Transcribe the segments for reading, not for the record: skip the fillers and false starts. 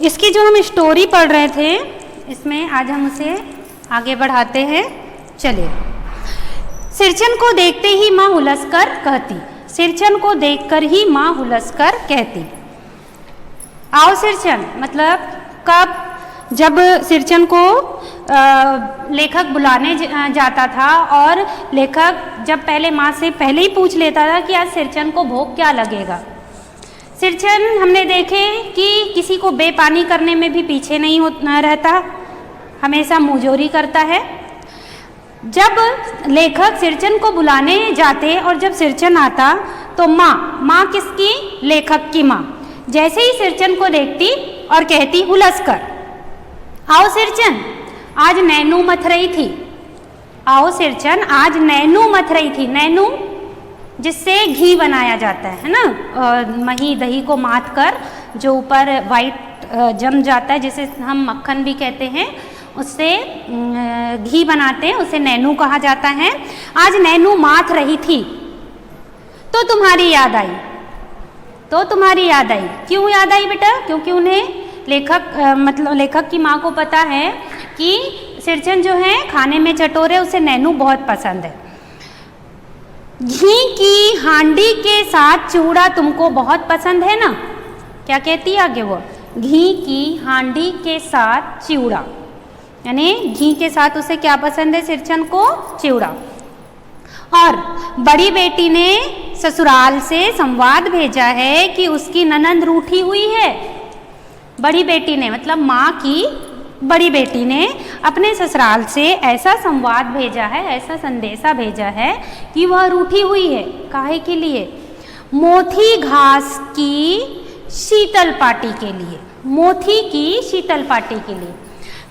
इसकी जो हम स्टोरी पढ़ रहे थे, इसमें आज हम उसे आगे बढ़ाते हैं। चलिए। सिरचन को देखते ही माँ हुलसकर कहती, सिरचन को देखकर ही माँ हुलसकर कहती। आओ सिरचन, मतलब कब? जब सिरचन को लेखक बुलाने जाता था और लेखक जब पहले माँ से पहले ही पूछ लेता था कि आज सिरचन को भोग क्या लगेगा। सिरचन हमने देखे कि किसी को बेपानी करने में भी पीछे नहीं रहता, हमेशा मुंहजोरी करता है। जब लेखक सिरचन को बुलाने जाते और जब सिरचन आता तो माँ किसकी? लेखक की माँ जैसे ही सिरचन को देखती और कहती हुलसकर, आओ सिरचन, आज नैनू मथ रही थी। आओ सिरचन, आज नैनू मथ रही थी। नैनू जिससे घी बनाया जाता है ना, मही दही को माथ कर जो ऊपर वाइट जम जाता है, जिसे हम मक्खन भी कहते हैं, उससे घी बनाते हैं, उसे नैनू कहा जाता है। आज नैनू माथ रही थी तो तुम्हारी याद आई। तो तुम्हारी याद आई। क्यों याद आई बेटा? क्योंकि उन्हें लेखक की माँ को पता है कि सिरचन जो है खाने में चटोरे, उसे नैनू बहुत पसंद है। घी की हांडी के साथ चूड़ा तुमको बहुत पसंद है ना? क्या कहती है आगे वो? घी की हांडी के साथ चिवड़ा, यानी घी के साथ उसे क्या पसंद है सिरचन को? चिवड़ा। और बड़ी बेटी ने ससुराल से संवाद भेजा है कि उसकी ननंद रूठी हुई है। बड़ी बेटी ने मतलब माँ की बड़ी बेटी ने अपने ससुराल से ऐसा संवाद भेजा है, ऐसा संदेशा भेजा है कि वह रूठी हुई है। काहे के लिए? मोथी घास की शीतल पाटी के लिए। मोथी की शीतल पाटी के लिए।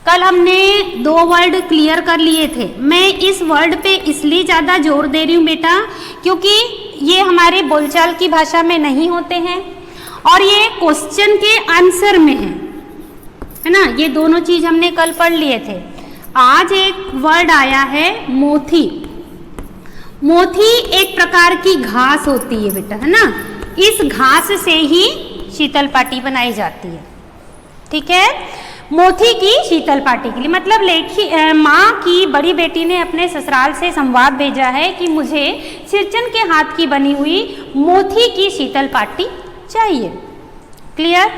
कल हमने 2 वर्ड क्लियर कर लिए थे। मैं इस वर्ड पे इसलिए ज़्यादा जोर दे रही हूँ बेटा, क्योंकि ये हमारे बोलचाल की भाषा में नहीं होते हैं और ये क्वेश्चन के आंसर में है ना। ये दोनों चीज हमने कल पढ़ लिए थे। आज एक वर्ड आया है मोथी। मोथी एक प्रकार की घास होती है बेटा, है ना। इस घास से ही शीतल पाटी बनाई जाती है, ठीक है। मोथी की शीतल पाटी के लिए मतलब माँ की बड़ी बेटी ने अपने ससुराल से संवाद भेजा है कि मुझे सिरचन के हाथ की बनी हुई मोथी की शीतल पाटी चाहिए। क्लियर?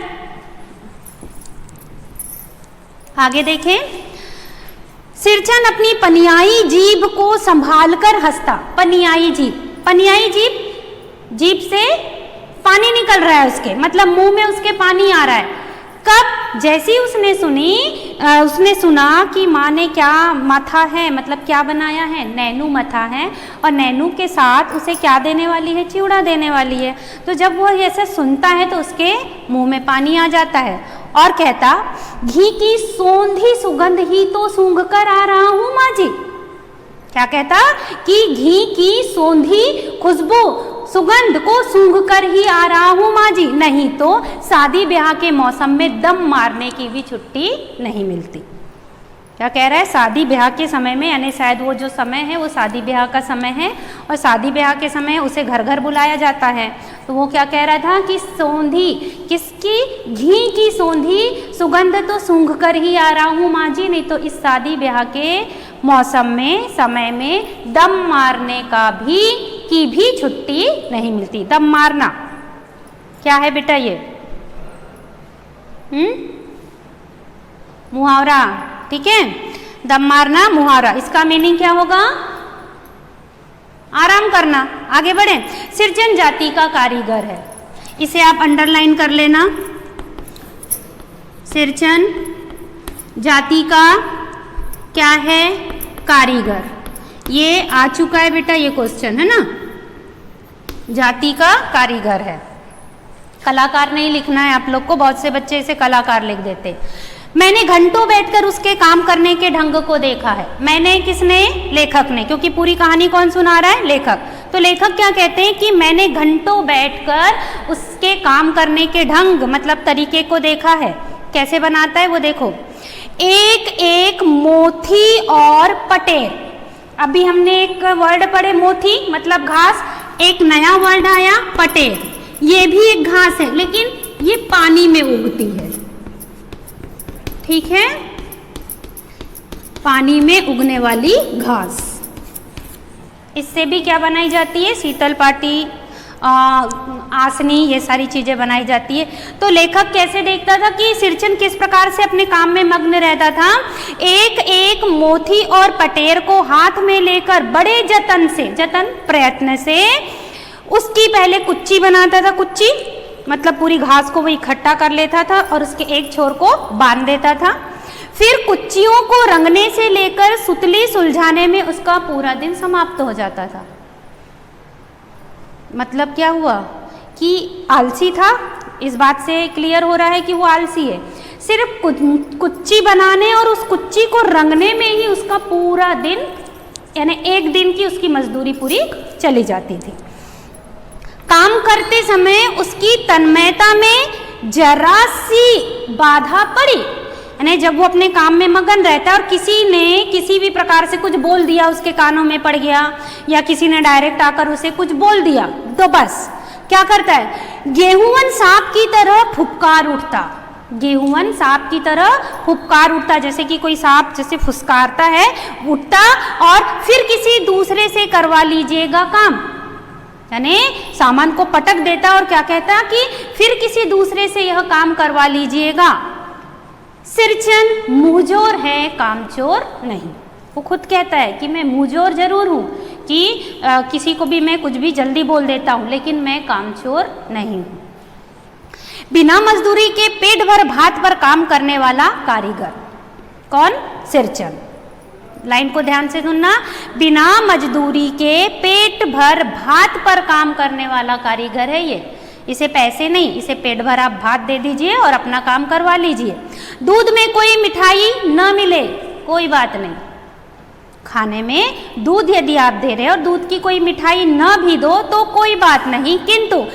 आगे देखें। सिरचन अपनी पनियाई जीभ को संभालकर हंसता। पनियाई जीभ, जीभ से पानी निकल रहा है उसके, मतलब मुंह में उसके पानी आ रहा है। कब? जैसी उसने सुना कि माँ ने क्या मथा है, मतलब क्या बनाया है, नैनू मथा है और नैनू के साथ उसे क्या देने वाली है, चिवड़ा देने वाली है। तो जब वो ऐसे सुनता है तो उसके मुंह में पानी आ जाता है और कहता, घी की सौंधी सुगंध ही तो सूंघ कर आ रहा हूँ माँ जी। क्या कहता? कि घी की सौंधी खुशबू सुगंध को सूंघ कर ही आ रहा हूँ माँ जी, नहीं तो शादी ब्याह के मौसम में दम मारने की भी छुट्टी नहीं मिलती। क्या कह रहा है? शादी ब्याह के समय में, यानी शायद वो जो समय है वो शादी ब्याह का समय है और शादी ब्याह के समय उसे घर घर बुलाया जाता है। तो वो क्या कह रहा था कि सौंधी, किसकी? घी की सौंधी सुगंध तो सूंघ कर ही आ रहा हूँ माँ जी, नहीं तो इस शादी ब्याह के मौसम में, समय में दम मारने की भी छुट्टी नहीं मिलती। दम मारना क्या है बेटा? ये मुहावरा, ठीक है। दम मारना मुहावरा, इसका मीनिंग क्या होगा? आराम करना। आगे बढ़े। सिरचन जाति का कारीगर है, इसे आप अंडरलाइन कर लेना। सिरचन जाति का क्या है? कारीगर। ये आ चुका है बेटा, ये क्वेश्चन है ना। जाति का कारीगर है। कलाकार नहीं लिखना है आप लोग को, बहुत से बच्चे इसे कलाकार लिख देते। मैंने घंटों बैठकर उसके काम करने के ढंग को देखा है। मैंने किसने? लेखक ने, क्योंकि पूरी कहानी कौन सुना रहा है? लेखक। तो लेखक क्या कहते हैं कि मैंने घंटों बैठकर उसके काम करने के ढंग मतलब तरीके को देखा है। कैसे बनाता है वो देखो। एक एक मोथी और पटेर। अभी हमने एक वर्ड पढ़े मोथी मतलब घास, एक नया वर्ड आया पटेर। ये भी एक घास है लेकिन ये पानी में उगती है, ठीक है, पानी में उगने वाली घास। इससे भी क्या बनाई जाती है, शीतल पाटी, आसनी, ये सारी चीज़ें बनाई जाती है। तो लेखक कैसे देखता था कि सिरचन किस प्रकार से अपने काम में मग्न रहता था। एक एक मोती और पटेर को हाथ में लेकर बड़े जतन प्रयत्न से उसकी पहले कुच्ची बनाता था। कुच्ची मतलब पूरी घास को वो इकट्ठा कर लेता था और उसके एक छोर को बांध देता था। फिर कुच्चियों को रंगने से लेकर सुतली सुलझाने में उसका पूरा दिन समाप्त हो जाता था। मतलब क्या हुआ कि आलसी था, इस बात से क्लियर हो रहा है कि वो आलसी है। सिर्फ कुच्ची बनाने और उस कुच्ची को रंगने में ही उसका पूरा दिन, यानी एक दिन की उसकी मजदूरी पूरी चली जाती थी। काम करते समय उसकी तन्मयता में जरा सी बाधा पड़ी, यानी जब वो अपने काम में मगन रहता है और किसी ने किसी भी प्रकार से कुछ बोल दिया, उसके कानों में पड़ गया, या किसी ने डायरेक्ट आकर उसे कुछ बोल दिया, तो बस क्या करता है, गेहूं सांप की तरह फुफकार उठता। गेहूं सांप की तरह फुफकार उठता, जैसे कि कोई सांप जैसे फुसकारता है, उठता और फिर किसी दूसरे से करवा लीजिएगा काम, यानी सामान को पटक देता और क्या कहता कि फिर किसी दूसरे से यह काम करवा लीजिएगा। सिरचन मुंहजोर है, कामचोर नहीं। वो खुद कहता है कि मैं मुंहजोर जरूर हूँ, कि किसी को भी मैं कुछ भी जल्दी बोल देता हूँ, लेकिन मैं कामचोर नहीं हूँ। बिना मजदूरी के पेट भर भात पर काम करने वाला कारीगर कौन, सिरचन। लाइन को ध्यान से सुनना, बिना मजदूरी के पेट भर भात पर काम करने वाला कारीगर है ये। इसे पैसे नहीं, इसे पेट भर आप भात दे दीजिए और अपना काम करवा लीजिए। दूध में कोई मिठाई न मिले कोई बात नहीं, खाने में दूध यदि आप दे रहे हैं और दूध की कोई मिठाई न भी दो तो कोई बात नहीं, किंतु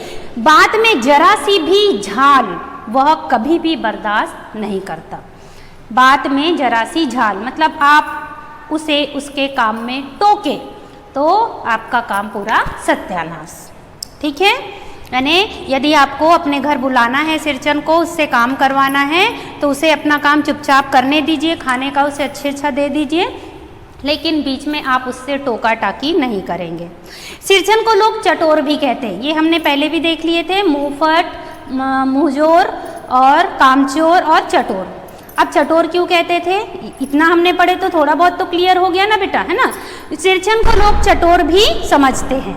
बात में जरा सी भी झाल वह कभी भी बर्दाश्त नहीं करता। बात में जरा सी झाल मतलब आप उसे उसके काम में टोके तो आपका काम पूरा सत्यानाश। ठीक है, यानी यदि आपको अपने घर बुलाना है सिरचन को, उससे काम करवाना है, तो उसे अपना काम चुपचाप करने दीजिए, खाने का उसे अच्छा दे दीजिए, लेकिन बीच में आप उससे टोका टाकी नहीं करेंगे। सिरचन को लोग चटोर भी कहते हैं, ये हमने पहले भी देख लिए थे, मुंहफट, मुंहजोर और कामचोर और चटोर। अब चटोर क्यों कहते थे, इतना हमने पढ़े तो थोड़ा बहुत तो क्लियर हो गया ना बेटा, है ना। सिरचन को लोग चटोर भी समझते हैं।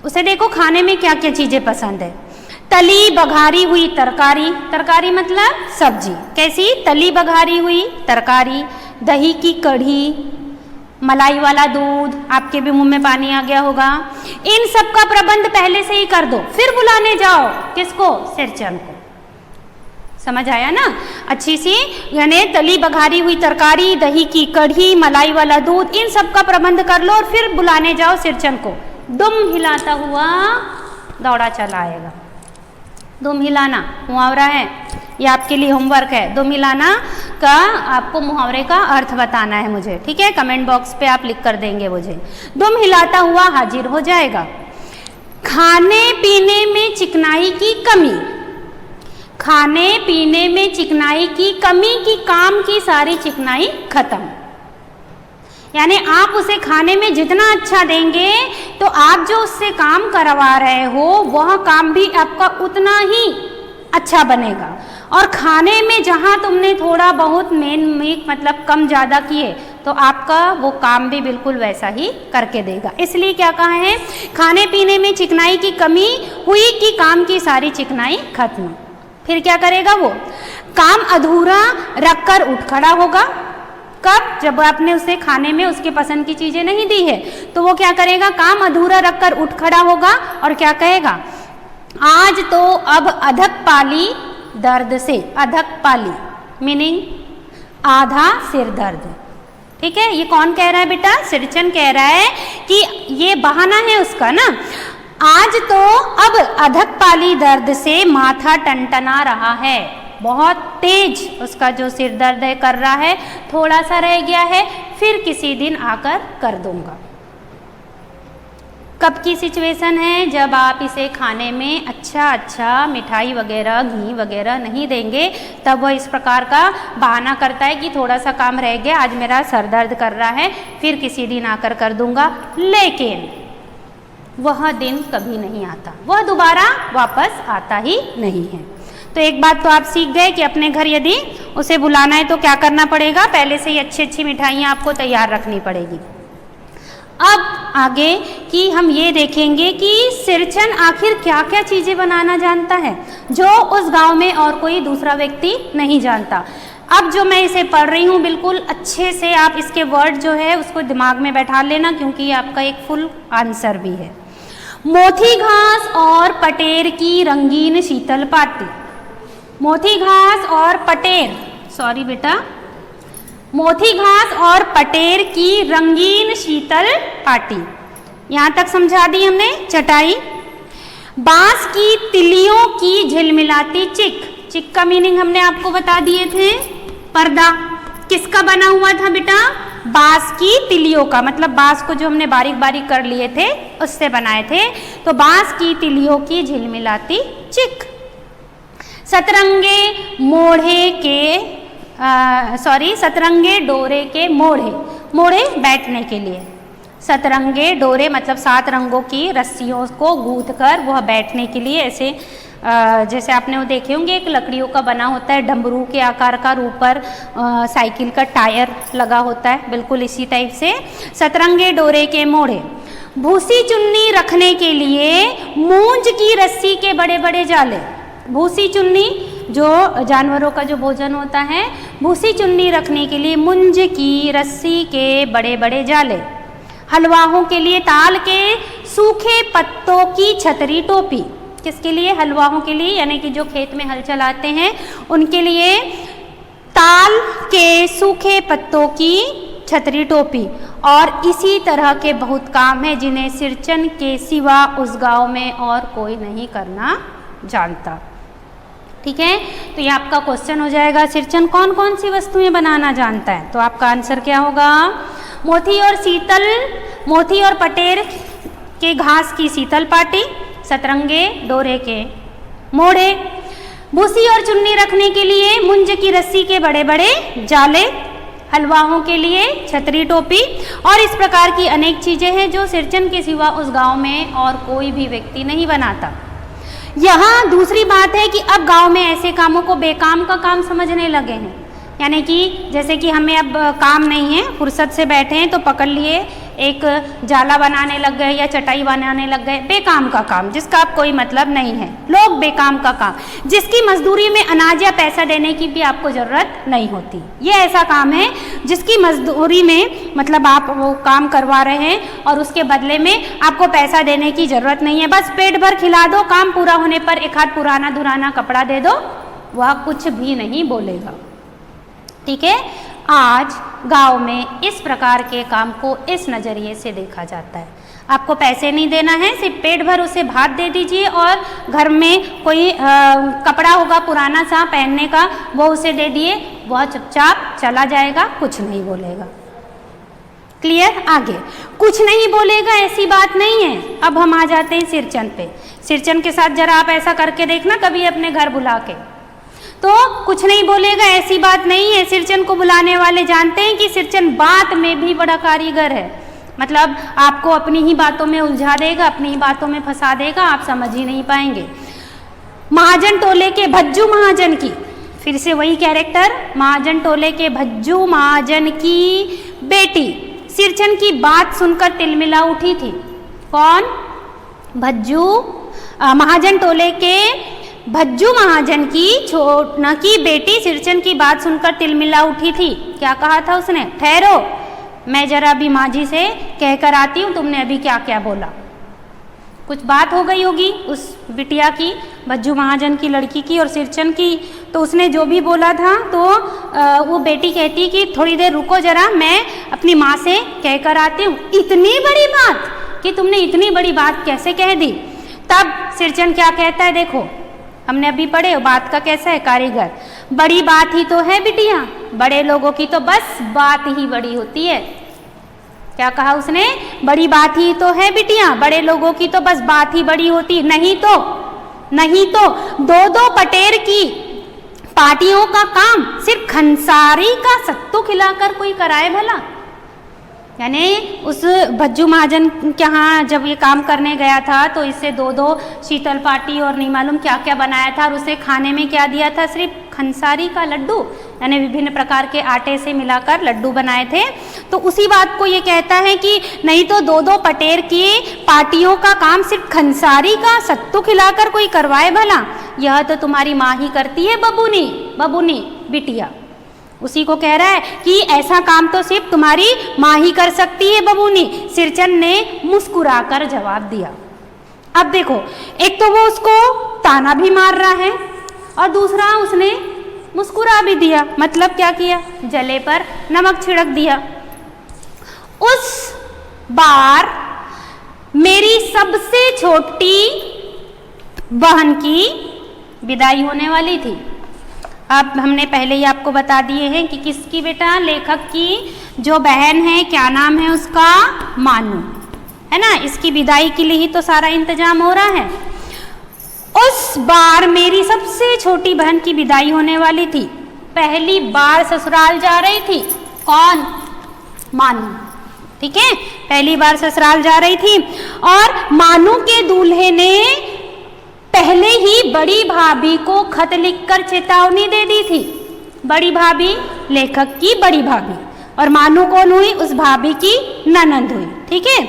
उसे देखो खाने में क्या क्या चीज़ें पसंद है। तली बघारी हुई तरकारी, तरकारी मतलब सब्जी, कैसी, तली बघारी हुई तरकारी, दही की कढ़ी, मलाई वाला दूध, आपके भी मुंह में पानी आ गया होगा। इन सब का प्रबंध पहले से ही कर दो, फिर बुलाने जाओ किसको, सिरचन को। समझ आया ना अच्छी सी, यानी तली बघारी हुई तरकारी, दही की कढ़ी, मलाई वाला दूध, इन सब का प्रबंध कर लो और फिर बुलाने जाओ सिरचन को। दुम हिलाता हुआ दौड़ा चला आएगा। दुम हिलाना मुहावरा है, ये आपके लिए होमवर्क है। दुम हिलाना का आपको मुहावरे का अर्थ बताना है मुझे, ठीक है, कमेंट बॉक्स पे आप लिख कर देंगे मुझे। दुम हिलाता हुआ हाजिर हो जाएगा। खाने पीने में चिकनाई की कमी, खाने पीने में चिकनाई की कमी की काम की सारी चिकनाई खत्म। यानी आप उसे खाने में जितना अच्छा देंगे तो आप जो उससे काम करवा रहे हो वह काम भी आपका उतना ही अच्छा बनेगा। और खाने में जहाँ तुमने थोड़ा बहुत मतलब कम ज़्यादा किए तो आपका वो काम भी बिल्कुल वैसा ही करके देगा। इसलिए क्या कहा है, खाने पीने में चिकनाई की कमी हुई कि काम की सारी चिकनाई खत्म। फिर क्या करेगा वो, काम अधूरा रखकर उठ खड़ा होगा। कब, जब आपने उसे खाने में उसके पसंद की चीज़ें नहीं दी है तो वो क्या करेगा, काम अधूरा रखकर उठ खड़ा होगा और क्या कहेगा, आज तो अब अधक पाली दर्द से, अधक पाली मीनिंग आधा सिर दर्द। ठीक है, ये कौन कह रहा है बेटा, सिरचन कह रहा है कि ये बहाना है उसका ना, आज तो अब अधक पाली दर्द से माथा टनटना रहा है, बहुत तेज उसका जो सिर दर्द है कर रहा है, थोड़ा सा रह गया है, फिर किसी दिन आकर कर दूंगा। कब की सिचुएशन है? जब आप इसे खाने में अच्छा मिठाई वगैरह घी वगैरह नहीं देंगे, तब वह इस प्रकार का बहाना करता है कि थोड़ा सा काम रह गया, आज मेरा सर दर्द कर रहा है, फिर किसी दिन आकर कर दूंगा। लेकिन वह दिन कभी नहीं आता, वह दोबारा वापस आता ही नहीं है। तो एक बात तो आप सीख गए कि अपने घर यदि उसे बुलाना है तो क्या करना पड़ेगा, पहले से ही अच्छी मिठाइयाँ आपको तैयार रखनी पड़ेगी। अब आगे कि हम ये देखेंगे कि सिरचन आखिर क्या क्या चीज़ें बनाना जानता है जो उस गांव में और कोई दूसरा व्यक्ति नहीं जानता। अब जो मैं इसे पढ़ रही हूँ बिल्कुल अच्छे से आप इसके वर्ड जो है उसको दिमाग में बैठा लेना, क्योंकि ये आपका एक फुल आंसर भी है। मोथी घास और पटेर की रंगीन शीतल पाटी। मोथी घास और पटेर, सॉरी बेटा, मोथी घास और पटेर की रंगीन शीतल पाटी, यहाँ तक समझा दी हमने। चटाई। बांस की तिलियों की झिलमिलाती चिक। चिक का मीनिंग हमने आपको बता दिए थे। पर्दा किसका बना हुआ था बेटा? बांस की तिलियों का, मतलब बांस को जो हमने बारीक बारीक कर लिए थे उससे बनाए थे। तो बांस की तिलियों की झिलमिलाती चिक। सतरंगे मोढ़े के सतरंगे डोरे के मोढ़े। मोढ़े बैठने के लिए। सतरंगे डोरे मतलब 7 रंगों की रस्सियों को गूंथ कर वह बैठने के लिए ऐसे जैसे आपने वो देखे होंगे, एक लकड़ियों का बना होता है डमरू के आकार का, ऊपर साइकिल का टायर लगा होता है, बिल्कुल इसी टाइप से। सतरंगे डोरे के मोढ़े। भूसी चुन्नी रखने के लिए मूंज की रस्सी के बड़े बड़े जाले। भूसी चुन्नी जो जानवरों का जो भोजन होता है, भूसी चुन्नी रखने के लिए मूंज की रस्सी के बड़े बड़े जाले। हलवाहों के लिए ताल के सूखे पत्तों की छतरी टोपी। किसके लिए? हलवाहों के लिए, यानी कि जो खेत में हल चलाते हैं उनके लिए ताल के सूखे पत्तों की छतरी टोपी। और इसी तरह के बहुत काम हैं जिन्हें सिरचन के सिवा उस गांव में और कोई नहीं करना जानता। ठीक है, तो ये आपका क्वेश्चन हो जाएगा, सिरचन कौन कौन सी वस्तुएं बनाना जानता है? तो आपका आंसर क्या होगा? मोथी और पटेर के घास की शीतल पाटी, सतरंगे डोरे के मोढ़े, भूसी और चुन्नी रखने के लिए मुंज की रस्सी के बड़े बड़े जाले, हलवाओं के लिए छतरी टोपी, और इस प्रकार की अनेक चीजें हैं जो सिरचन के सिवा उस गांव में और कोई भी व्यक्ति नहीं बनाता। यहाँ दूसरी बात है कि अब गांव में ऐसे कामों को बेकाम का काम समझने लगे हैं, यानी कि जैसे कि हमें अब काम नहीं है, फुर्सत से बैठे हैं तो पकड़ लिए एक जाला बनाने लग गए या चटाई बनाने लग गए। बेकाम का काम जिसका अब कोई मतलब नहीं है, लोग बेकाम का काम, जिसकी मजदूरी में अनाज या पैसा देने की भी आपको ज़रूरत नहीं होती। ये ऐसा काम है जिसकी मजदूरी में मतलब आप वो काम करवा रहे हैं और उसके बदले में आपको पैसा देने की ज़रूरत नहीं है, बस पेट भर खिला दो, काम पूरा होने पर एक हाथ पुराना धुराना कपड़ा दे दो, वह कुछ भी नहीं बोलेगा। ठीक है, आज गांव में इस प्रकार के काम को इस नज़रिए से देखा जाता है। आपको पैसे नहीं देना है, सिर्फ पेट भर उसे भात दे दीजिए और घर में कोई कपड़ा होगा पुराना सा पहनने का, वो उसे दे दिए, वह चुपचाप चला जाएगा, कुछ नहीं बोलेगा। क्लियर? आगे कुछ नहीं बोलेगा ऐसी बात नहीं है। अब हम आ जाते हैं सिरचन पे। सिरचन के साथ जरा आप ऐसा करके देखना कभी अपने घर बुला के, तो कुछ नहीं बोलेगा ऐसी बात नहीं है। सिरचन को बुलाने वाले जानते हैं कि सिरचन बात में भी बड़ा कारीगर है, मतलब आपको अपनी ही बातों में उलझा देगा, अपनी ही बातों में फंसा देगा, आप समझ ही नहीं पाएंगे। महाजन टोले के भज्जू महाजन की, फिर से वही कैरेक्टर, महाजन टोले के भज्जू महाजन की बेटी सिरचन की बात सुनकर तिलमिला उठी थी। कौन? भज्जू महाजन टोले के भज्जू महाजन की छोटना की बेटी सिरचन की बात सुनकर तिलमिला उठी थी। क्या कहा था उसने? ठहरो, मैं जरा अभी माँ जी से कहकर आती हूँ, तुमने अभी क्या क्या बोला। कुछ बात हो गई होगी उस बिटिया की, भज्जू महाजन की लड़की की और सिरचन की, तो उसने जो भी बोला था तो वो बेटी कहती कि थोड़ी देर रुको जरा, मैं अपनी माँ से कहकर आती हूँ। इतनी बड़ी बात कि तुमने इतनी बड़ी बात कैसे कह दी? तब सिरचन क्या कहता है, देखो हमने अभी पढ़े बात का कैसा है कारीगर। बड़ी बात ही तो है बिटिया, बड़े लोगों की तो बस बात ही बड़ी होती है। क्या कहा उसने? बड़ी बात ही तो है बिटिया, बड़े लोगों की तो बस बात ही बड़ी होती, नहीं तो दो दो पटेर की पार्टियों का काम सिर्फ खंसारी का सत्तू खिलाकर कोई कराए भला। यानी उस भज्जू महाजन के यहाँ जब ये काम करने गया था तो इससे दो दो शीतल पार्टी और नहीं मालूम क्या क्या बनाया था, और उसे खाने में क्या दिया था? सिर्फ खंसारी का लड्डू, यानी विभिन्न प्रकार के आटे से मिलाकर लड्डू बनाए थे। तो उसी बात को ये कहता है कि नहीं तो दो दो पटेर की पार्टियों का काम सिर्फ खंसारी का सत्तू खिलाकर कोई करवाए भला। यह तो तुम्हारी माँ ही करती है बबूनी बिटिया। उसी को कह रहा है कि ऐसा काम तो सिर्फ तुम्हारी माँ ही कर सकती है बबूनी। सिरचन ने मुस्कुराकर जवाब दिया। अब देखो, एक तो वो उसको ताना भी मार रहा है और दूसरा उसने मुस्कुरा भी दिया। मतलब क्या किया? जले पर नमक छिड़क दिया। उस बार मेरी सबसे छोटी बहन की विदाई होने वाली थी। अब हमने पहले ही आपको बता दिए हैं कि किसकी बेटा? लेखक की जो बहन है, क्या नाम है उसका? मानू, है ना। इसकी विदाई के लिए ही तो सारा इंतजाम हो रहा है। उस बार मेरी सबसे छोटी बहन की विदाई होने वाली थी। पहली बार ससुराल जा रही थी। कौन? मानू, ठीक है, पहली बार ससुराल जा रही थी। और मानू के दूल्हे ने पहले ही बड़ी भाभी को खत लिखकर चेतावनी दे दी थी। बड़ी भाभी, लेखक की बड़ी भाभी, और मानू कौन हुई? उस भाभी की ननंद हुई, ठीक है।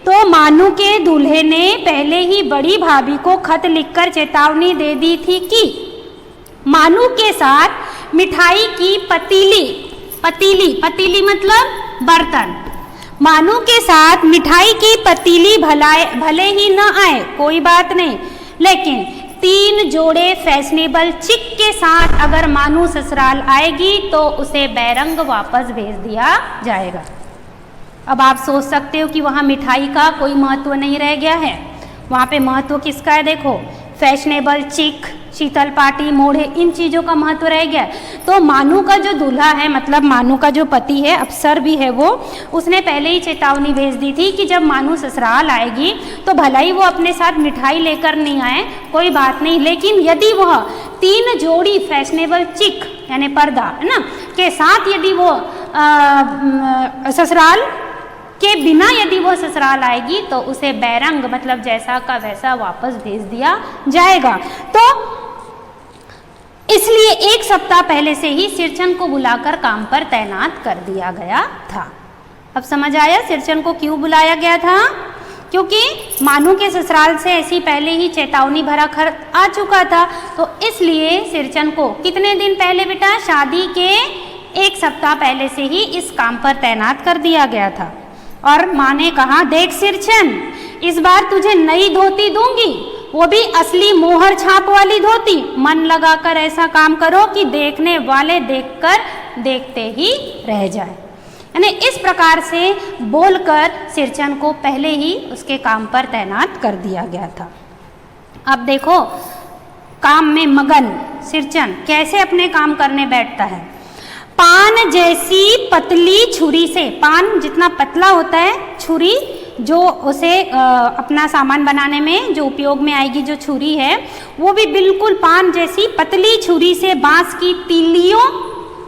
तो मानू के दूल्हे ने पहले ही बड़ी भाभी को खत लिखकर चेतावनी दे दी थी कि मानू के साथ मिठाई की पतीली मतलब बर्तन, मानू के साथ मिठाई की पतीली भले ही न आए कोई बात नहीं, लेकिन 3 जोड़े फैशनेबल चिक के साथ अगर मानू ससुराल आएगी तो उसे बैरंग वापस भेज दिया जाएगा। अब आप सोच सकते हो कि वहाँ मिठाई का कोई महत्व नहीं रह गया है। वहाँ पे महत्व किसका है? देखो, फैशनेबल चिक, शीतल पार्टी, मोढ़े, इन चीज़ों का महत्व रह गया। तो मानू का जो दूल्हा है, मतलब मानू का जो पति है, अफसर भी है वो, उसने पहले ही चेतावनी भेज दी थी कि जब मानू ससुराल आएगी तो भला ही वो अपने साथ मिठाई लेकर नहीं आए कोई बात नहीं, लेकिन यदि वह 3 जोड़ी फैशनेबल चिक यानी पर्दा, है ना, के साथ यदि वो ससुराल के बिना यदि वो ससुराल आएगी तो उसे बैरंग मतलब जैसा का वैसा वापस भेज दिया जाएगा। तो इसलिए 1 सप्ताह पहले से ही सिरचन को बुलाकर काम पर तैनात कर दिया गया था। अब समझ आया सिरचन को क्यों बुलाया गया था? क्योंकि मानू के ससुराल से ऐसी पहले ही चेतावनी भरा खत आ चुका था। तो इसलिए सिरचन को कितने दिन पहले बेटा? शादी के 1 सप्ताह पहले से ही इस काम पर तैनात कर दिया गया था। और माँ ने कहा, देख सिरचन, इस बार तुझे नई धोती दूंगी, वो भी असली मोहर छाप वाली धोती। मन लगाकर ऐसा काम करो कि देखने वाले देखकर देखते ही रह जाए। यानी इस प्रकार से बोलकर सिरचन को पहले ही उसके काम पर तैनात कर दिया गया था। अब देखो, काम में मगन सिरचन कैसे अपने काम करने बैठता है। पान जैसी पतली छुरी से, पान जितना पतला होता है, छुरी जो उसे अपना सामान बनाने में जो उपयोग में आएगी जो छुरी है, वो भी बिल्कुल पान जैसी पतली छुरी से बांस की तीलियों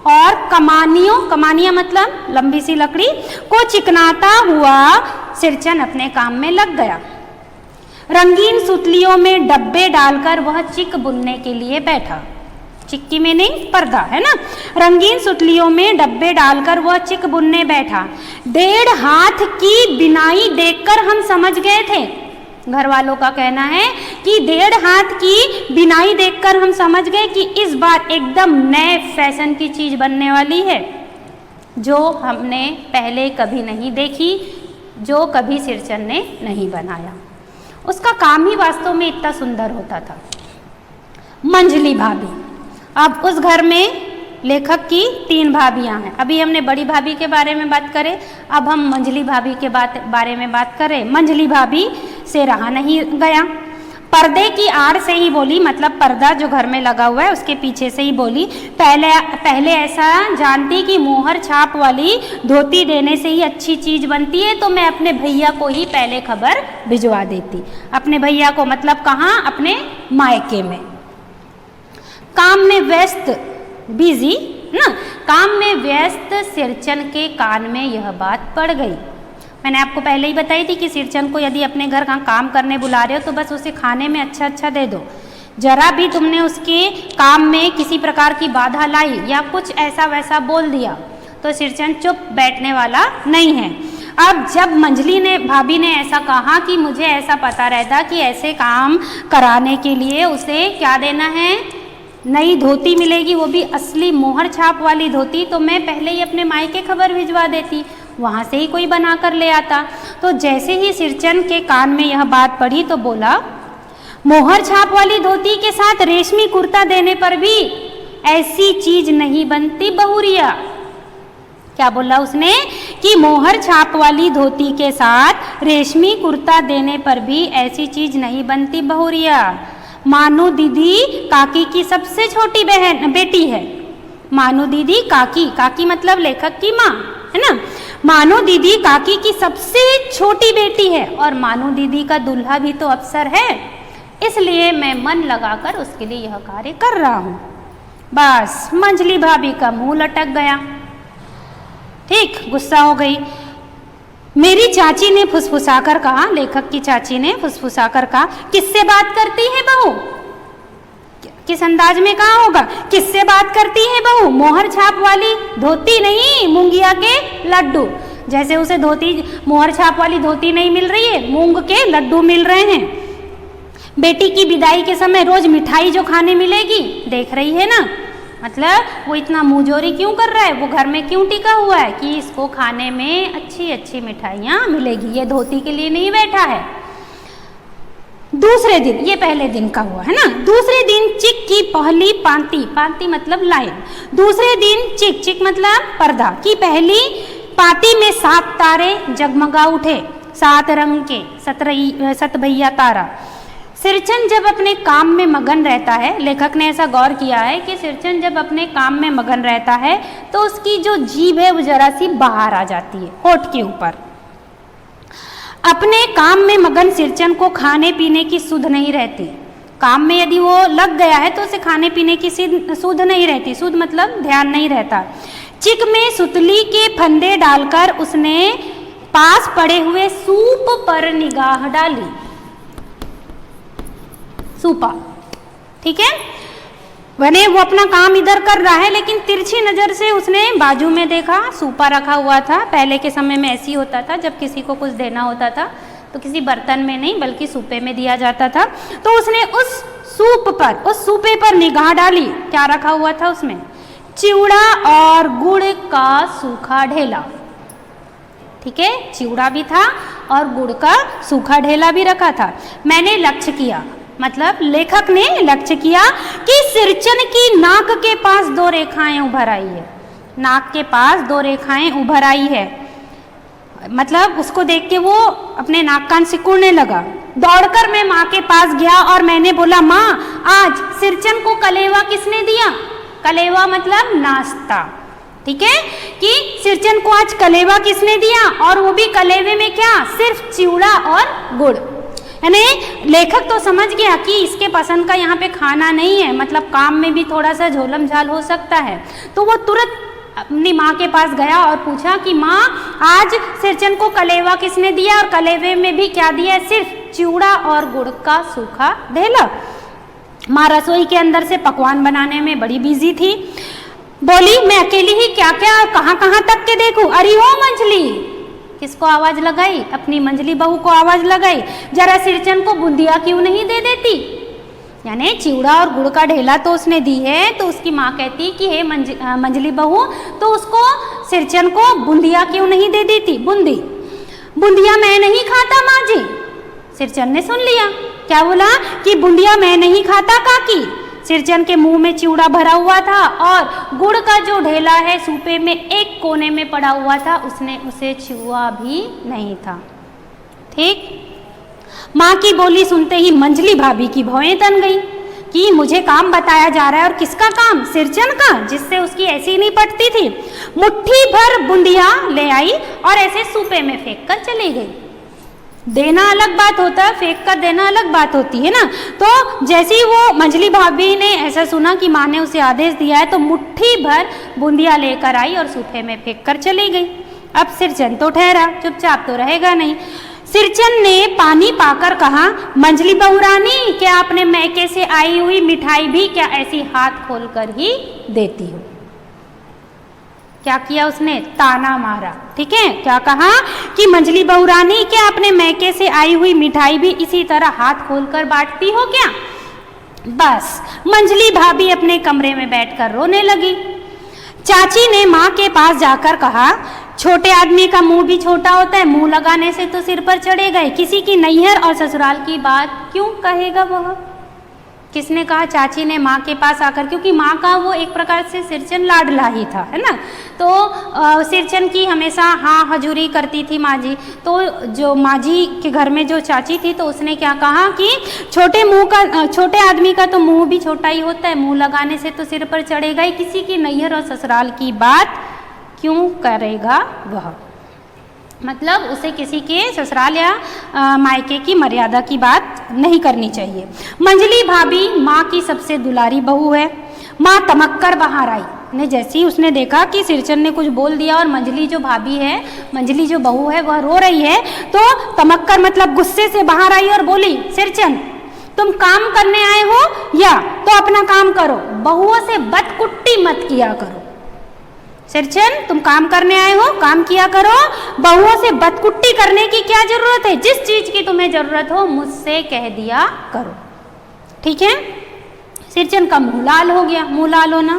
और कमानियां मतलब लंबी सी लकड़ी को चिकनाता हुआ सिरचन अपने काम में लग गया। रंगीन सुतलियों में डब्बे डालकर वह चिक बुनने के लिए बैठा। चिक्की में नहीं, पर्दा, है ना। रंगीन सुतलियों में डब्बे डालकर वह चिक बुनने बैठा। 1.5 हाथ की बिनाई देखकर हम समझ गए थे। घर वालों का कहना है कि 1.5 हाथ की बिनाई देखकर हम समझ गए कि इस बार एकदम नए फैशन की चीज बनने वाली है, जो हमने पहले कभी नहीं देखी, जो कभी सिरचन ने नहीं बनाया। उसका काम ही वास्तव में इतना सुंदर होता था। मंजली भाभी। अब उस घर में लेखक की 3 भाभियां हैं। अभी हमने बड़ी भाभी के बारे में बात करें, अब हम मंजली भाभी के बारे में बात करें। मंजली भाभी से रहा नहीं गया। पर्दे की आड़ से ही बोली, मतलब पर्दा जो घर में लगा हुआ है उसके पीछे से ही बोली, पहले ऐसा जानती कि मोहर छाप वाली धोती देने से ही अच्छी चीज बनती है, तो मैं अपने भैया को ही पहले खबर भिजवा देती। अपने भैया को मतलब कहाँ, अपने मायके में। काम में व्यस्त, बिजी ना, काम में व्यस्त सिरचन के कान में यह बात पड़ गई। मैंने आपको पहले ही बताई थी कि सिरचन को यदि अपने घर का काम करने बुला रहे हो तो बस उसे खाने में अच्छा अच्छा दे दो। जरा भी तुमने उसके काम में किसी प्रकार की बाधा लाई या कुछ ऐसा वैसा बोल दिया तो सिरचन चुप बैठने वाला नहीं है। अब जब मंजली ने, भाभी ने ऐसा कहा कि मुझे ऐसा पता रहता कि ऐसे काम कराने के लिए उसे क्या देना है, नई धोती मिलेगी, वो भी असली मोहर छाप वाली धोती, तो मैं पहले ही अपने मायके खबर भिजवा देती, वहाँ से ही कोई बना कर ले आता। तो जैसे ही सिरचन के कान में यह बात पड़ी तो बोला, मोहर छाप वाली धोती के साथ रेशमी कुर्ता देने पर भी ऐसी चीज नहीं बनती बहुरिया। क्या बोला उसने कि मोहर छाप वाली धोती के साथ रेशमी कुर्ता देने पर भी ऐसी चीज नहीं बनती बहुरिया। मानू दीदी काकी की सबसे छोटी बहन बेटी है। मानू दीदी, काकी, काकी मतलब लेखक की माँ है ना। मानू दीदी काकी की सबसे छोटी बेटी है और मानू दीदी का दूल्हा भी तो अफसर है, इसलिए मैं मन लगाकर उसके लिए यह कार्य कर रहा हूँ। बस मंजली भाभी का मुंह लटक गया, ठीक, गुस्सा हो गई। मेरी चाची ने फुसफुसाकर कहा, लेखक की चाची ने फुसफुसाकर कहा, किससे बात करती है बहू? किस अंदाज में कहा होगा, किससे बात करती है बहू? मोहर छाप वाली धोती नहीं, मूंगिया के लड्डू। जैसे उसे धोती, मोहर छाप वाली धोती नहीं मिल रही है, मूंग के लड्डू मिल रहे हैं। बेटी की विदाई के समय रोज मिठाई जो खाने मिलेगी, देख रही है ना, मतलब वो इतना मुंहजोरी क्यों कर रहा है, वो घर में क्यों टिका हुआ है कि इसको खाने में अच्छी अच्छी मिठाइयाँ मिलेगी, ये धोती के लिए नहीं बैठा है। दूसरे दिन, ये पहले दिन का हुआ है ना, दूसरे दिन चिक की पहली पांति, पांति मतलब लाइन, दूसरे दिन चिक, चिक मतलब पर्दा की पहली पांति में 7 तारे जगमगा उठे, 7 रंग के सतभैया तारा। सिरचन जब अपने काम में मगन रहता है, लेखक ने ऐसा गौर किया है कि सिरचन जब अपने काम में मगन रहता है तो उसकी जो जीभ है वो जरा सी बाहर आ जाती है, होठ के ऊपर। अपने काम में मगन सिरचन को खाने पीने की सुध नहीं रहती। काम में यदि वो लग गया है तो उसे खाने पीने की सुध नहीं रहती, सुध मतलब ध्यान नहीं रहता। चिक में सुतली के फंदे डालकर उसने पास पड़े हुए सूप पर निगाह डाली, सूपा, ठीक है, वने वो अपना काम इधर कर रहा है लेकिन तिरछी नजर से उसने बाजू में देखा, सूपा रखा हुआ था। पहले के समय में ऐसी होता था, जब किसी को कुछ देना होता था तो किसी बर्तन में नहीं बल्कि सूपे में दिया जाता था। तो उसने उस सूपे पर निगाह डाली। क्या रखा हुआ था उसमें? चिवड़ा और गुड़ का सूखा ढेला, ठीक है, चिवड़ा भी था और गुड़ का सूखा ढेला भी रखा था। मैंने लक्ष्य किया, मतलब लेखक ने लक्ष्य किया कि सिरचन की नाक के पास 2 रेखाएं उभर आई है, नाक के पास 2 रेखाएं उभर आई है, मतलब उसको देख के वो अपने नाक कान सिकुड़ने लगा। दौड़कर मैं माँ के पास गया और मैंने बोला, माँ आज सिरचन को कलेवा किसने दिया? कलेवा मतलब नाश्ता, ठीक है, कि सिरचन को आज कलेवा किसने दिया, और वो भी कलेवे में क्या, सिर्फ चिवड़ा और गुड़। यानी लेखक तो समझ गया कि इसके पसंद का यहाँ पे खाना नहीं है, मतलब काम में भी थोड़ा सा झोलम झाल हो सकता है। तो वो तुरंत अपनी माँ के पास गया और पूछा कि माँ आज सिरचन को कलेवा किसने दिया, और कलेवे में भी क्या दिया है, सिर्फ चिवड़ा और गुड़ का सूखा ढेला। माँ रसोई के अंदर से पकवान बनाने में बड़ी बिजी थी। बोली, मैं अकेली ही क्या क्या कहाँ कहाँ तक के देखूं। अरे ओ मंजली, किसको आवाज लगाई? अपनी मंजली बहू को आवाज लगाई, जरा सिरचन को बूंदिया क्यों नहीं दे देती। यानी चिवड़ा और गुड़ का ढेला तो उसने दी है, तो उसकी माँ कहती कि हे मंजली बहू, तो उसको सिरचन को बूंदिया क्यों नहीं दे देती, बूंदिया मैं नहीं खाता माँ जी। सिरचन ने सुन लिया, क्या बोला कि बूंदिया मैं नहीं खाता काकी। सिरचन के मुंह में चिवड़ा भरा हुआ था और गुड़ का जो ढेला है सूपे में एक कोने में पड़ा हुआ था, उसने उसे छुआ भी नहीं था। ठीक, माँ की बोली सुनते ही मंजली भाभी की भौएं तन गई कि मुझे काम बताया जा रहा है, और किसका काम? सिरचन का, जिससे उसकी ऐसी नहीं पटती थी। मुट्ठी भर बूंदिया ले आई और ऐसे सूपे में फेंक कर चली गई। देना अलग बात होता है, फेंक कर देना अलग बात होती है ना। तो जैसे ही वो मंजली भाभी ने ऐसा सुना कि माँ ने उसे आदेश दिया है, तो मुट्ठी भर बूंदिया लेकर आई और सूपे में फेंक कर चली गई। अब सिरचन तो ठहरा, चुपचाप तो रहेगा नहीं। सिरचन ने पानी पाकर कहा, मंजली बहुरानी, क्या आपने मैके से आई हुई मिठाई भी क्या ऐसी हाथ खोलकर ही देती हो? क्या किया उसने? ताना मारा। ठीक है, क्या कहा कि मंजली बहुरानी, क्या आपने मैके से आई हुई मिठाई भी इसी तरह हाथ खोलकर बांटती हो क्या? बस मंजली भाभी अपने कमरे में बैठकर रोने लगी। चाची ने माँ के पास जाकर कहा, छोटे आदमी का मुंह भी छोटा होता है, मुंह लगाने से तो सिर पर चढ़े गए, किसी की नैहर और ससुराल की बात क्यों कहेगा वह? किसने कहा? चाची ने माँ के पास आकर, क्योंकि माँ का वो एक प्रकार से सिरचन लाडला ही था, है ना। तो सिरचन की हमेशा हाँ हजूरी करती थी माँ जी। तो जो माँ जी के घर में जो चाची थी, तो उसने क्या कहा कि छोटे आदमी का तो मुंह भी छोटा ही होता है, मुंह लगाने से तो सिर पर चढ़ेगा ही, किसी की नैहर और ससुराल की बात क्यों करेगा वह? मतलब उसे किसी के ससुराल या मायके की मर्यादा की बात नहीं करनी चाहिए। मंजली भाभी माँ की सबसे दुलारी बहू है। माँ तमक्कर बाहर आई ने जैसे ही उसने देखा कि सिरचन ने कुछ बोल दिया और मंजली जो भाभी है, मंजली जो बहू है, वह रो रही है, तो तमक्कर मतलब गुस्से से बाहर आई और बोली, सिरचन तुम काम करने आए हो या तो अपना काम करो, बहुओं से बदकुट्टी मत किया करो। सिरचन तुम काम करने आए हो, काम किया करो, बहुओं से बदकुट्टी करने की क्या जरूरत है? जिस चीज की तुम्हें जरूरत हो मुझसे कह दिया करो। ठीक है। सिरचन का मुंह लाल हो गया। मुंह लाल होना,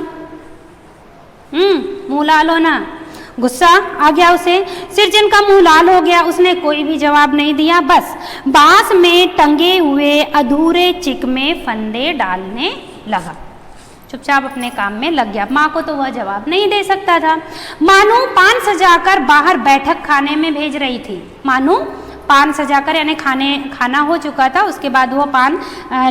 मुंह लाल होना, गुस्सा आ गया उसे। सिरचन का मुंह लाल हो गया, उसने कोई भी जवाब नहीं दिया, बस बांस में टंगे हुए अधूरे चिक में फंदे डालने लगा, चुपचाप अपने काम में लग गया। माँ को तो वह जवाब नहीं दे सकता था। मानू पान सजाकर बाहर बैठक खाने में भेज रही थी। मानू पान सजाकर, यानी खाना हो चुका था, उसके बाद वो पान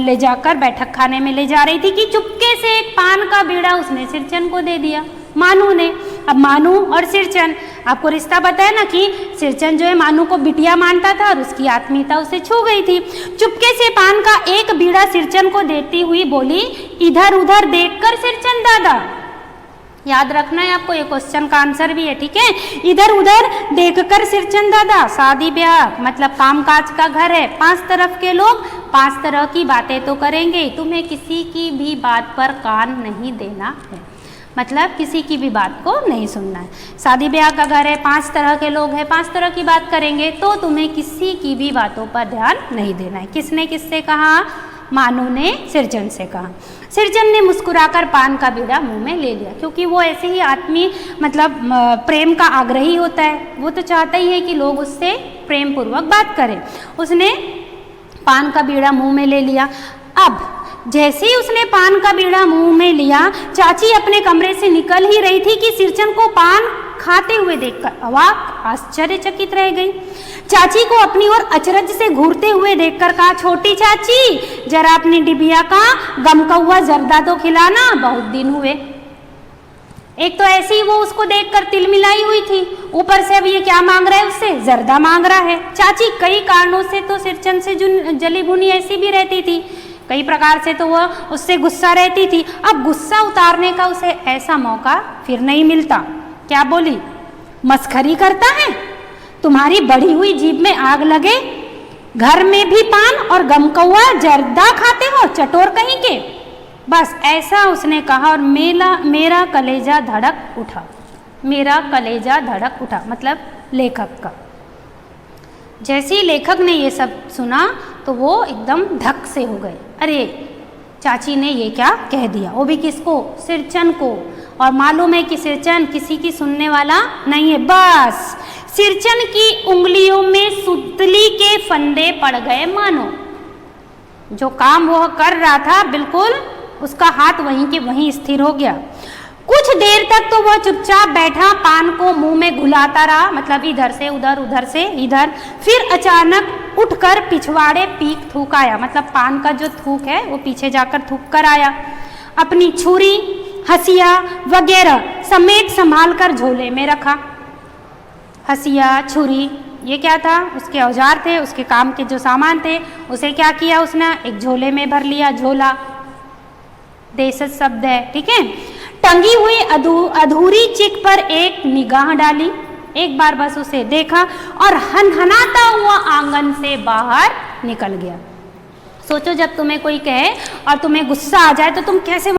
ले जाकर बैठक खाने में ले जा रही थी कि चुपके से एक पान का बीड़ा उसने सिरचन को दे दिया, मानू ने। अब मानू और सिरचन, आपको रिश्ता बताया ना कि सिरचन जो है मानू को बिटिया मानता था और उसकी आत्मीयता उसे छू गई थी। चुपके से पान का एक बीड़ा सिरचन को देती हुई बोली, इधर उधर देखकर सिरचन दादा, याद रखना है आपको, ये क्वेश्चन का आंसर भी है, ठीक है। इधर उधर देखकर सिरचन दादा, शादी ब्याह मतलब कामकाज का घर है, 5 तरफ के लोग 5 तरह की बातें तो करेंगे, तुम्हें किसी की भी बात पर कान नहीं देना है, मतलब किसी की भी बात को नहीं सुनना है। शादी ब्याह का घर है, 5 तरह के लोग हैं, 5 तरह की बात करेंगे, तो तुम्हें किसी की भी बातों पर ध्यान नहीं देना है। किसने किससे कहा? मानू ने सिरचन से कहा। सिरचन ने मुस्कुराकर पान का बीड़ा मुंह में ले लिया, क्योंकि वो ऐसे ही आत्मीय मतलब प्रेम का आग्रही होता है, वो तो चाहता ही है कि लोग उससे प्रेम पूर्वक बात करें। उसने पान का बीड़ा मुंह में ले लिया। अब जैसे ही उसने पान का बीड़ा मुंह में लिया, चाची अपने कमरे से निकल ही रही थी कि सिरचन को पान खाते हुए देखकर अवाक आश्चर्यचकित रह गई। चाची को अपनी ओर अचरज से घूरते हुए देखकर कहा, छोटी चाची जरा अपनी डिबिया का गमकौआ जर्दा तो खिलाना, बहुत दिन हुए। एक तो ऐसे ही वो उसको देखकर तिलमिलाई हुई थी, ऊपर से अब ये क्या मांग रहा है उससे? जर्दा मांग रहा है। चाची कई कारणों से तो सिरचन से जली भुनी ऐसी भी रहती थी, कई प्रकार से तो वह उससे गुस्सा रहती थी। अब गुस्सा उतारने का उसे ऐसा मौका फिर नहीं मिलता। क्या बोली? मस्खरी करता है, तुम्हारी बढ़ी हुई जीभ में आग लगे, घर में भी पान और गमकौआ जर्दा खाते हो, चटोर कहीं के। बस ऐसा उसने कहा और मेरा कलेजा धड़क उठा। मेरा कलेजा धड़क उठा मतलब लेखक का। जैसे ही लेखक ने ये सब सुना तो वो एकदम धक से हो गए, अरे चाची ने ये क्या कह दिया, वो भी किसको? सिरचन को। और मालूम है कि सिरचन किसी की सुनने वाला नहीं है। बस सिरचन की उंगलियों में सुतली के फंदे पड़ गए, मानो जो काम वह कर रहा था बिल्कुल उसका हाथ वहीं के वहीं स्थिर हो गया। कुछ देर तक तो वह चुपचाप बैठा पान को मुंह में घुलाता रहा, मतलब इधर से उधर, उधर से इधर। फिर अचानक उठकर पिछवाड़े पीक थूक आया, मतलब पान का जो थूक है वो पीछे जाकर थूक कर आया। अपनी छुरी, हसिया वगैरह समेत संभाल कर झोले में रखा। हसिया, छुरी, ये क्या था? उसके औजार थे, उसके काम के जो सामान थे, उसे क्या किया उसने? एक झोले में भर लिया। झोला देशज शब्द है, ठीक है। टंगी हुई अधूरी चिक पर एक निगाह डाली, एक बार बस उसे देखा और हनहनाता हुआ आंगन से बाहर निकल गया। सोचो जब तुम्हें कोई कहे और तुम्हें गुस्सा आ जाए तो तुम कैसे